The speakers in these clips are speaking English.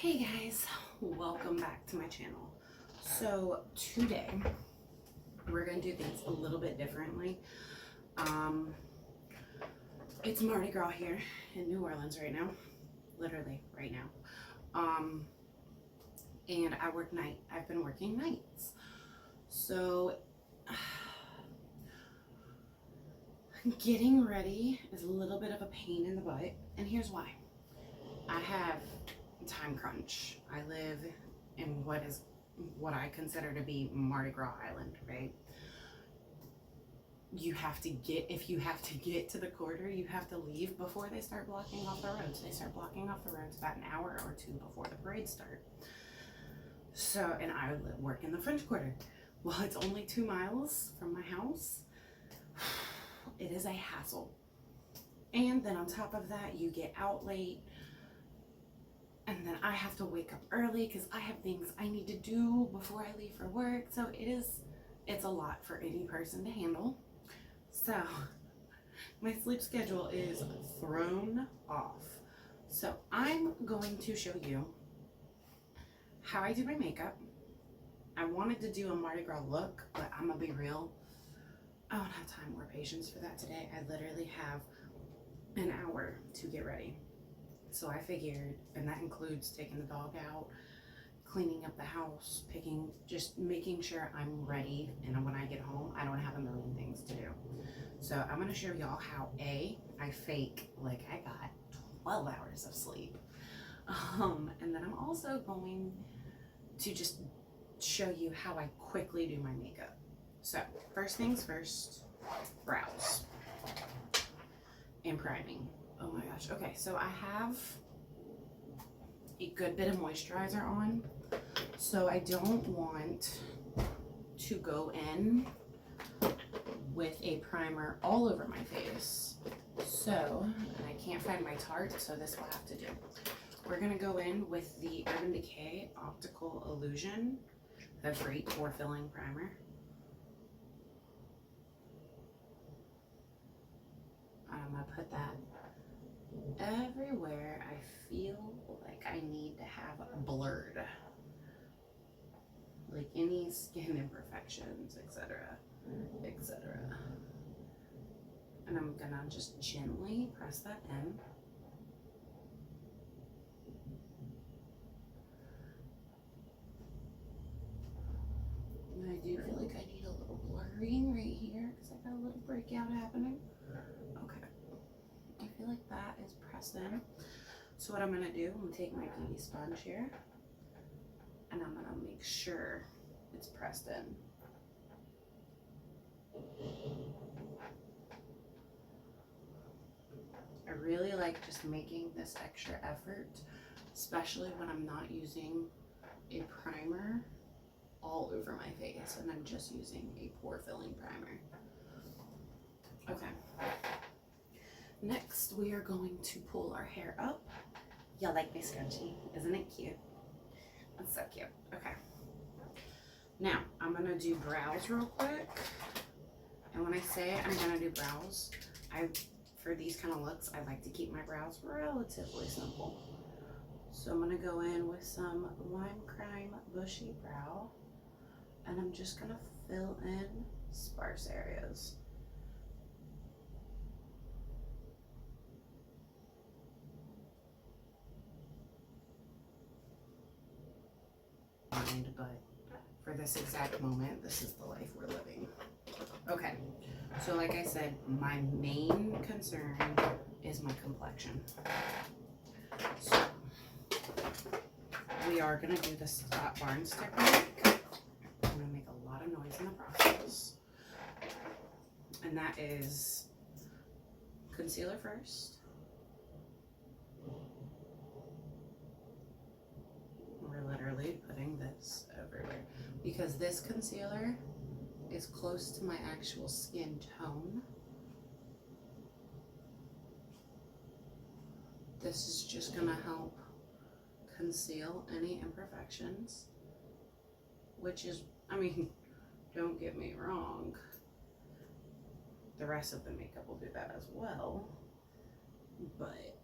Hey guys, welcome back to my channel. So today we're gonna do things a little bit differently. It's Mardi Gras here in New Orleans right now, literally right now. And I work night. I've been working nights, so getting ready is a little bit of a pain in the butt, and here's why. I have time crunch. I live in what I consider to be Mardi Gras Island, right? If you have to get to the quarter, you have to leave before they start blocking off the roads. They start blocking off the roads about an hour or two before the parades start. So, and I work in the French Quarter. Well, it's only 2 miles from my house. It is a hassle. And then on top of that, you get out late. And then I have to wake up early because I have things I need to do before I leave for work. So it's a lot for any person to handle. So my sleep schedule is thrown off. So I'm going to show you how I do my makeup. I wanted to do a Mardi Gras look, but I'm gonna be real. I don't have time or patience for that today. I literally have an hour to get ready. So I figured, and that includes taking the dog out, cleaning up the house, just making sure I'm ready, and when I get home, I don't have a million things to do. So I'm gonna show y'all how I fake like I got 12 hours of sleep. And then I'm also going to just show you how I quickly do my makeup. So first things first, brows and priming. Oh my gosh. Okay, so I have a good bit of moisturizer on, so I don't want to go in with a primer all over my face. So, and I can't find my Tarte, so this will have to do. We're gonna go in with the Urban Decay Optical Illusion, the great pore filling primer. I'm gonna put that everywhere I feel like I need to have blurred, like any skin imperfections, etc., etc. And I'm gonna just gently press that in. And I do feel like I need a little blurring right here because I got a little breakout happening. Okay. I feel like that is pressed in. So what I'm gonna do, I'm gonna take my beauty sponge here and I'm gonna make sure it's pressed in. I really like just making this extra effort, especially when I'm not using a primer all over my face and I'm just using a pore filling primer. Okay. Next, we are going to pull our hair up. Y'all like my scrunchie? Isn't it cute? That's so cute. Okay. Now, I'm going to do brows real quick. And when I say I'm going to do brows, for these kind of looks, I like to keep my brows relatively simple. So I'm going to go in with some Lime Crime Bushy Brow. And I'm just going to fill in sparse areas. But for this exact moment, this is the life we're living. Okay, so like I said, my main concern is my complexion. So we are gonna do the Scott Barnes technique. I'm gonna make a lot of noise in the process, and that is concealer first. We're literally putting this everywhere because this concealer is close to my actual skin tone. This is just gonna help conceal any imperfections, which is, I mean, don't get me wrong, the rest of the makeup will do that as well, but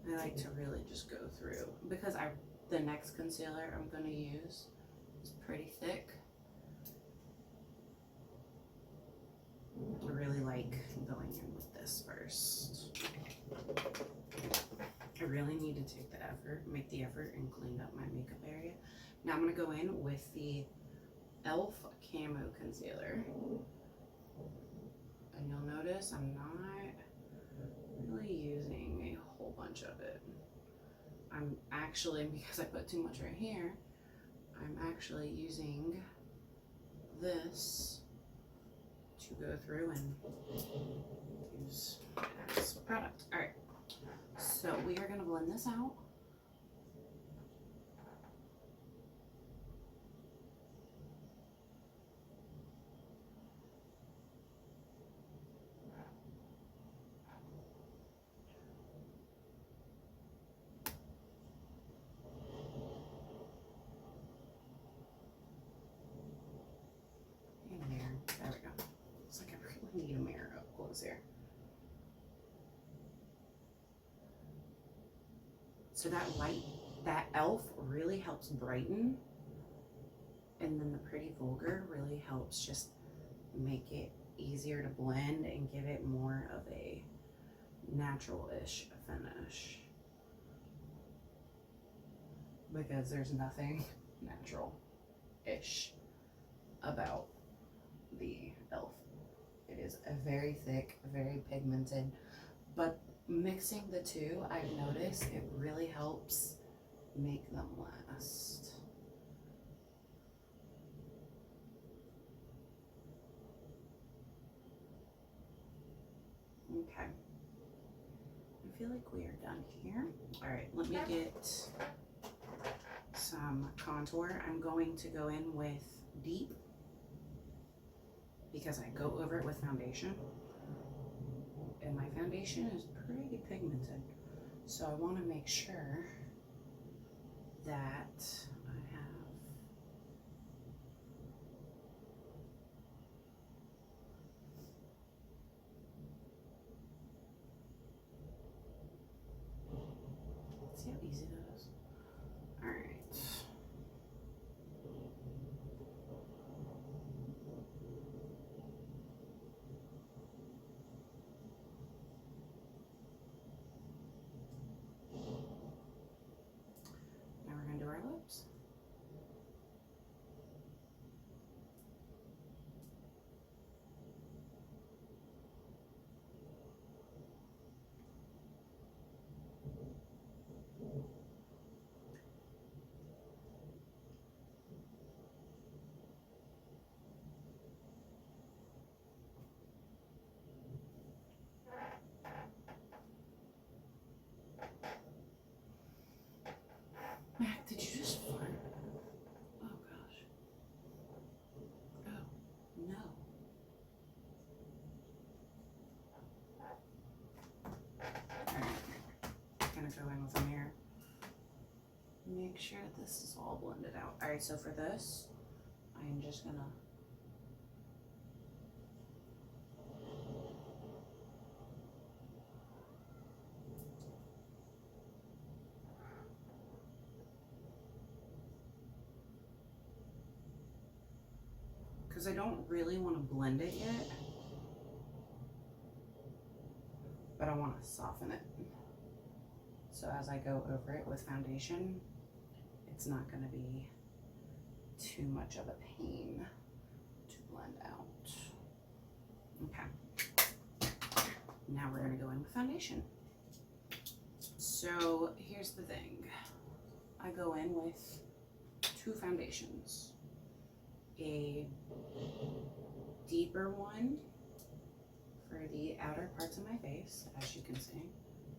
I like to really just go through, because the next concealer I'm going to use is pretty thick. I really like going in with this first. I really need to take the effort, make the effort, and clean up my makeup area. Now I'm going to go in with the e.l.f. Camo Concealer. And you'll notice I'm not really using a whole bunch of it. I'm actually, because I put too much right here, I'm actually using this to go through and use this product. All right, so we are going to blend this out. There we go. Looks like I really need a mirror up close here. So that light, that e.l.f. really helps brighten, and then the Pretty Vulgar really helps just make it easier to blend and give it more of a natural-ish finish, because there's nothing natural-ish about the e.l.f. It is a very thick, very pigmented, but mixing the two, I've noticed it really helps make them last. Okay, I feel like we are done here. All right, let me get some contour. I'm going to go in with Deep, because I go over it with foundation, and my foundation is pretty pigmented, so I want to make sure that I have see how easy that is. All right. Lips. Mac, did you just fart? Oh gosh. Oh no. Alright. Gonna go in with a mirror. Make sure that this is all blended out. Alright, so for this, I am just gonna because I don't really want to blend it yet, but I want to soften it. So as I go over it with foundation, it's not going to be too much of a pain to blend out. Okay. Now we're going to go in with foundation. So here's the thing. I go in with two foundations. A deeper one for the outer parts of my face, as you can see.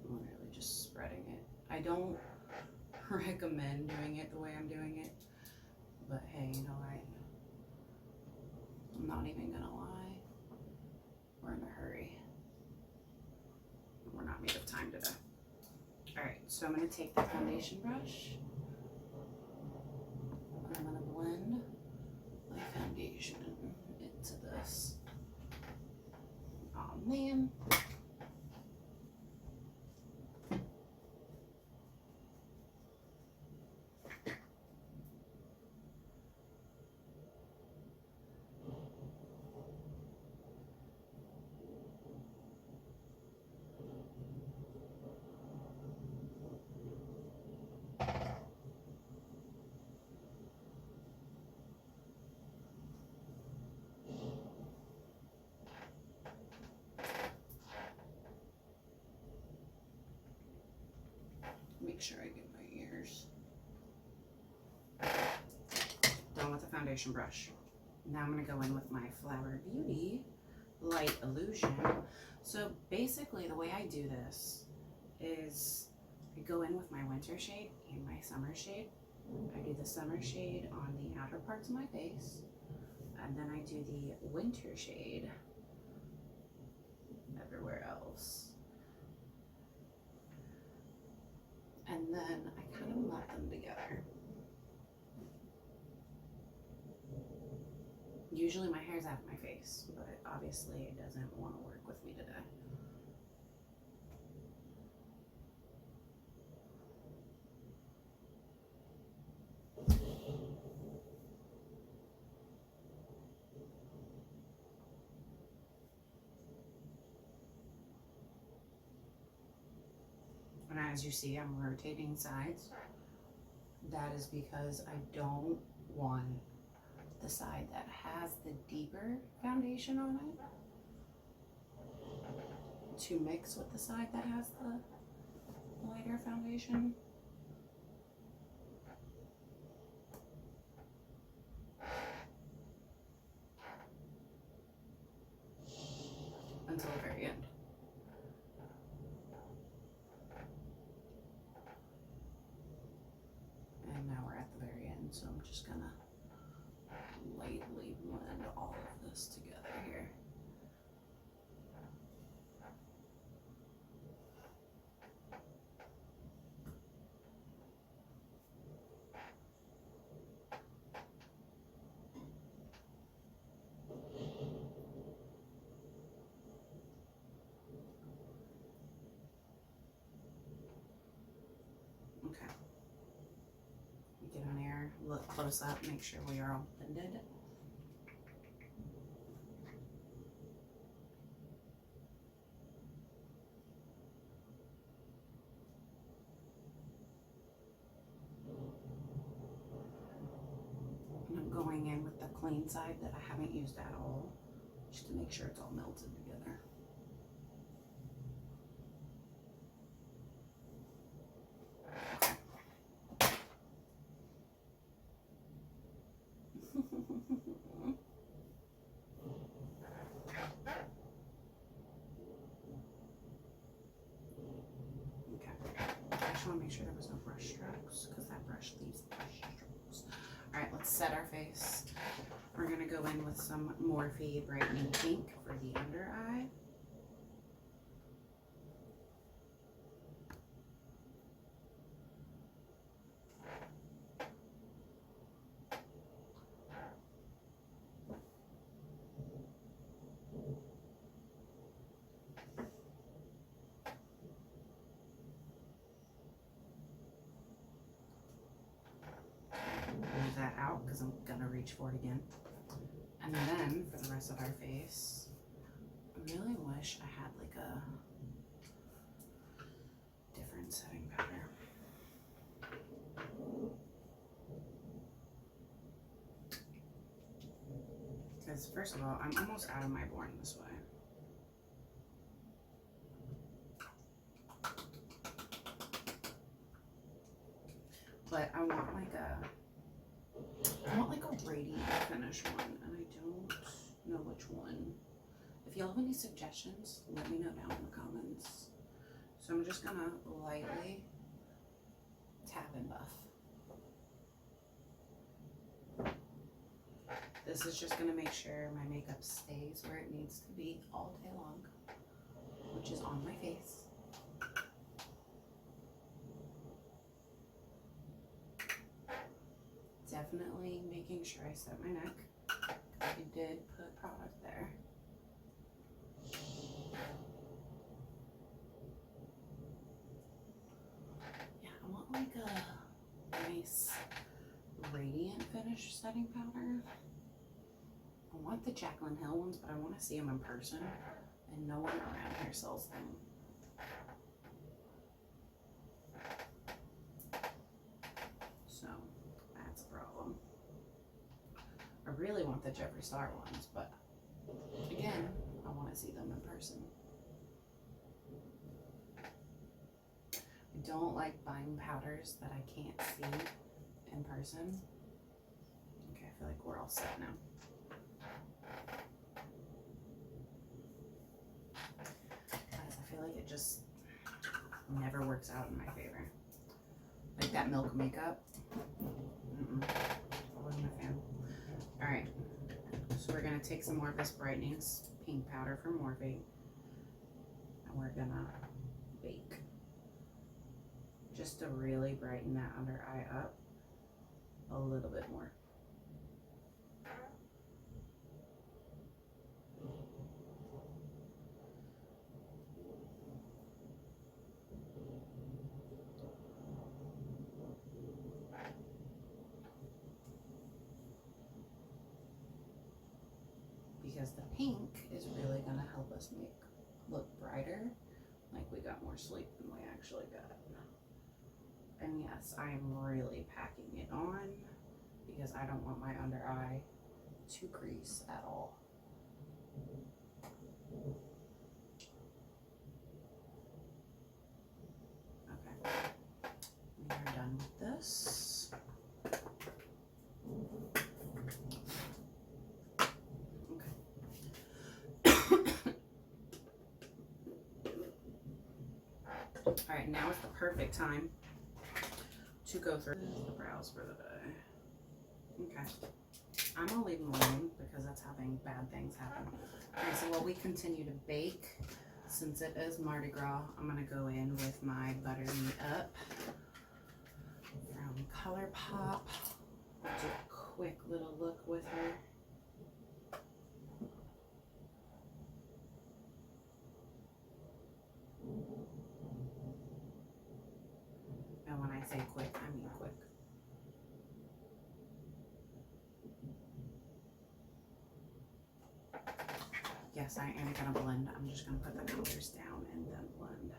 I'm literally just spreading it. I don't recommend doing it the way I'm doing it, but hey, you know what? I'm not even gonna lie. We're in a hurry. We're not made of time today. Alright, so I'm gonna take the foundation brush and I'm gonna blend my foundation into this. Oh man. make sure I get my ears. Done with the foundation brush. Now I'm going to go in with my Flower Beauty Light Illusion. So basically the way I do this is I go in with my winter shade and my summer shade. I do the summer shade on the outer parts of my face, and then I do the winter shade everywhere else. And then I kind of melt them together. Usually my hair's out of my face, but obviously it doesn't want to work with me today. And as you see, I'm rotating sides. That is because I don't want the side that has the deeper foundation on it to mix with the side that has the lighter foundation. Until the very end. And now we're at the very end, so I'm just gonna lightly blend all of this together here. Okay. Get in there, look close up, make sure we are all blended. And I'm going in with the clean side that I haven't used at all, just to make sure it's all melted together. I want to make sure there was no brush strokes because that brush leaves brush strokes. All right, let's set our face. We're going to go in with some Morphe Brightening Pink for the under eye. Leave that out because I'm gonna reach for it again. And then for the rest of our face, I really wish I had like a different setting powder. Because first of all, I'm almost out of my Born This Way. But I want like a radiant finish one, and I don't know which one. If y'all have any suggestions, let me know down in the comments. So I'm just gonna lightly tap and buff. This is just gonna make sure my makeup stays where it needs to be all day long, which is on my face. Definitely making sure I set my neck. I did put product there. Yeah, I want like a nice radiant finish setting powder. I want the Jaclyn Hill ones, but I want to see them in person, and no one around here sells them. So that's a problem. I really want the Jeffree Star ones, but again, I want to see them in person. I don't like buying powders that I can't see in person. Okay, I feel like we're all set now. Guys, I feel like it just never works out in my favor. Like that milk makeup. I wasn't a fan. Alright, so we're going to take some more of this Brightening pink powder from Morphe, and we're going to bake. Just to really brighten that under eye up a little bit more. Because the pink is really going to help us look brighter, like we got more sleep than we actually got. And yes, I am really packing it on because I don't want my under eye to crease at all. Okay, we are done with this. All right, now is the perfect time to go through the brows for the day. Okay, I'm gonna leave them alone because that's how bad things happen. All right, so while we continue to bake, since it is Mardi Gras, I'm gonna go in with my Butter Me Up from ColourPop. Do a quick little look with her. And when I say quick, I mean quick. Yes, I am gonna blend. I'm just gonna put the colors down and then blend.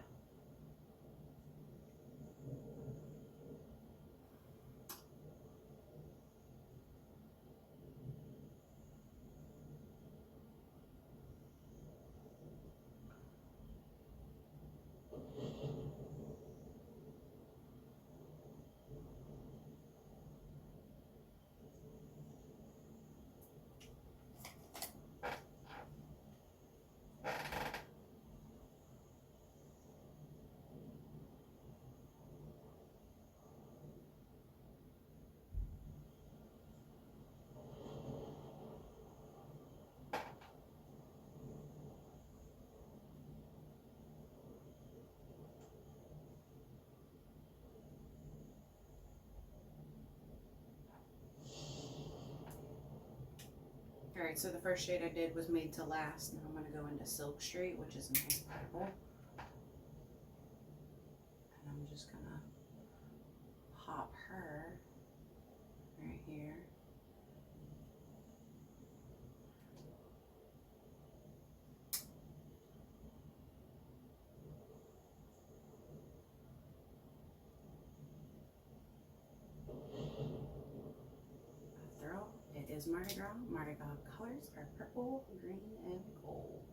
Alright, so the first shade I did was Made to Last, and I'm going to go into Silk Street, which is a nice purple. And I'm just going to pop her right here. It is Mardi Gras. Mardi Gras colors are purple, green, and gold.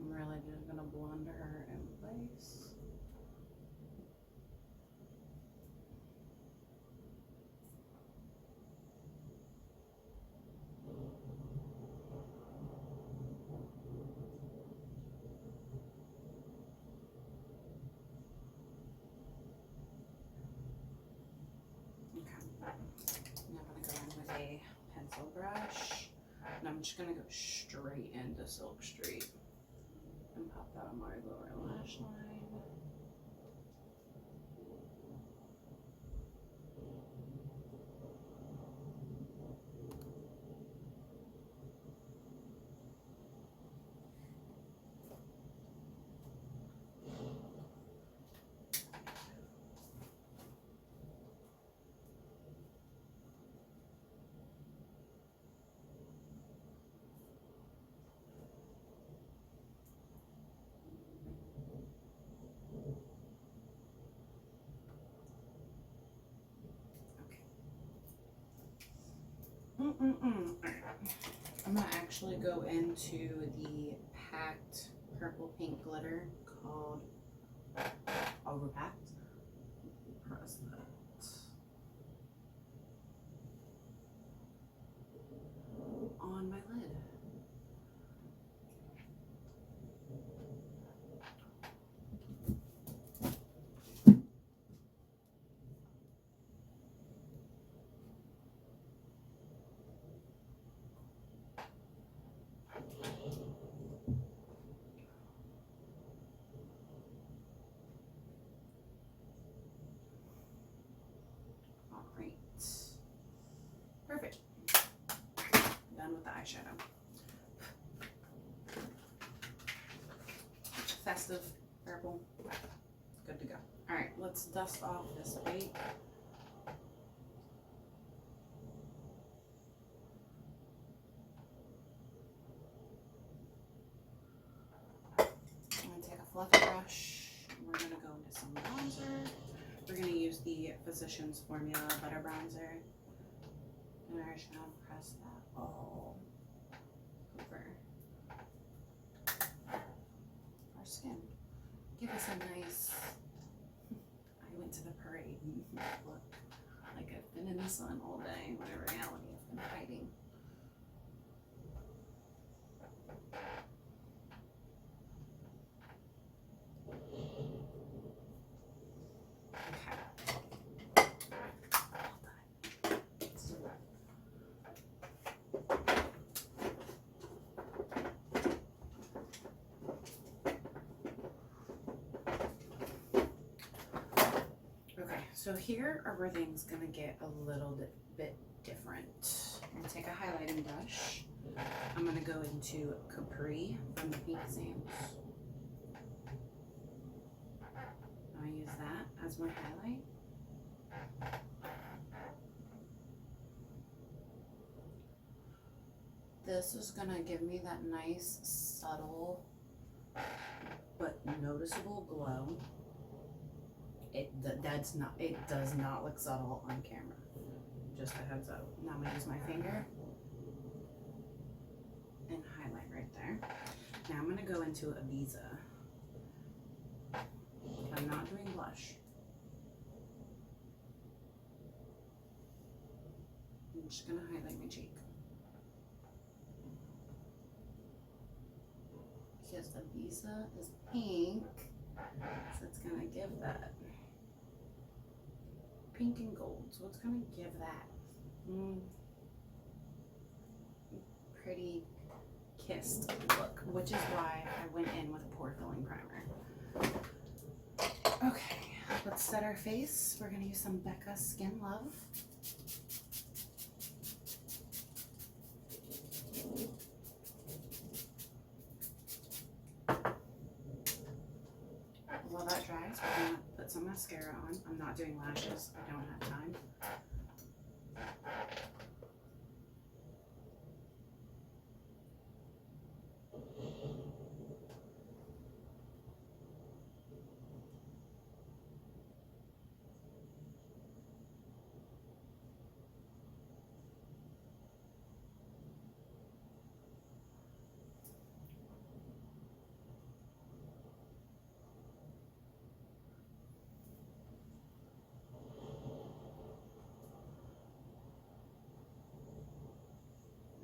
I'm really just going to blend her in place. Brush, and I'm just gonna go straight into Silk Street and pop that on my lower lash line. I'm gonna actually go into the packed purple pink glitter called Overpacked. Press that on my lid. Perfect. Done with the eyeshadow. Festive purple. Good to go. All right, let's dust off this bake. I'm gonna take a fluffy brush. We're gonna go into some bronzer. We're gonna use the Physicians Formula Butter Bronzer. And we're just gonna press that all over our skin. Give us a nice, I went to the parade and look like I've been in the sun all day, when in reality I've been hiding. So here everything's gonna get a little bit different. I'm gonna take a highlighting brush. I'm gonna go into Capri from the Pink Sands. I'll use that as my highlight. This is gonna give me that nice, subtle, but noticeable glow. It does not look subtle on camera. Just a heads up. Now I'm gonna use my finger and highlight right there. Now I'm gonna go into Ibiza. I'm not doing blush. I'm just gonna highlight my cheek. Because Ibiza is pink, so it's gonna give that pink and gold, so it's gonna give that pretty kissed look, which is why I went in with a pore filling primer. Okay, let's set our face. We're gonna use some Becca Skin Love. While that dries, we're gonna put some mascara on. I'm not doing lashes, I don't have time.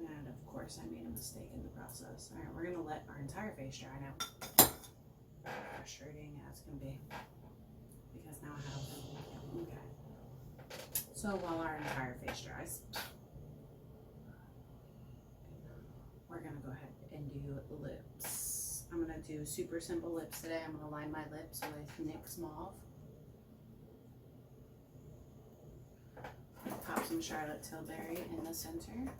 And of course I made a mistake in the process. All right, we're gonna let our entire face dry now. Frustrating as can be, because now I have, okay. So while our entire face dries, we're gonna go ahead and do lips. I'm gonna do super simple lips today. I'm gonna line my lips with NYX Mauve. Pop some Charlotte Tilbury in the center.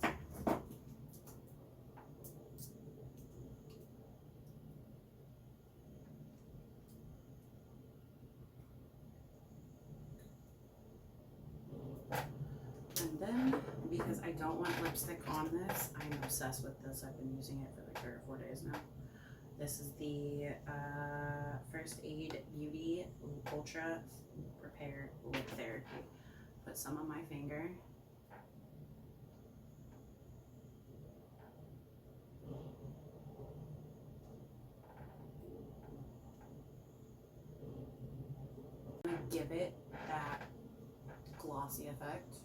And then, because I don't want lipstick on this, I'm obsessed with this. I've been using it for like 3 or 4 days now. This is the First Aid Beauty Ultra Repair Lip Therapy. Put some on my finger. give it that glossy effect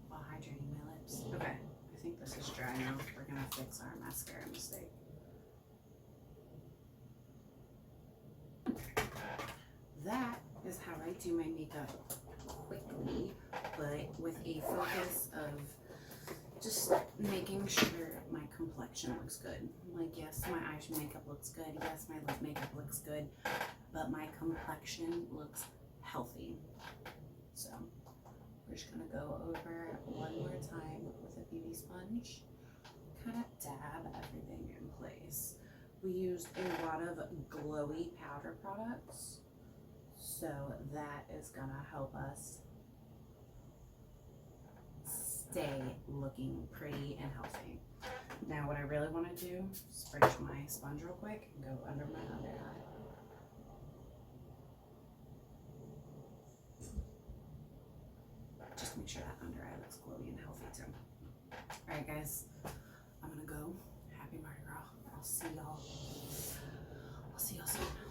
while hydrating my lips. Okay, I think this is dry now. We're gonna fix our mascara mistake. That is how I do my makeup quickly, but with a focus of just making sure my complexion looks good. Like, yes, my eye makeup looks good. Yes, my lip makeup looks good, but my complexion looks healthy. So we're just gonna go over one more time with a beauty sponge, kind of dab everything in place. We used a lot of glowy powder products, so that is gonna help us stay looking pretty and healthy. Now what I really want to do is brush my sponge real quick and go under my under eye. Just make sure that under eye looks glowy and healthy too. Alright guys, I'm gonna go. Happy Mardi Gras. I'll see y'all soon.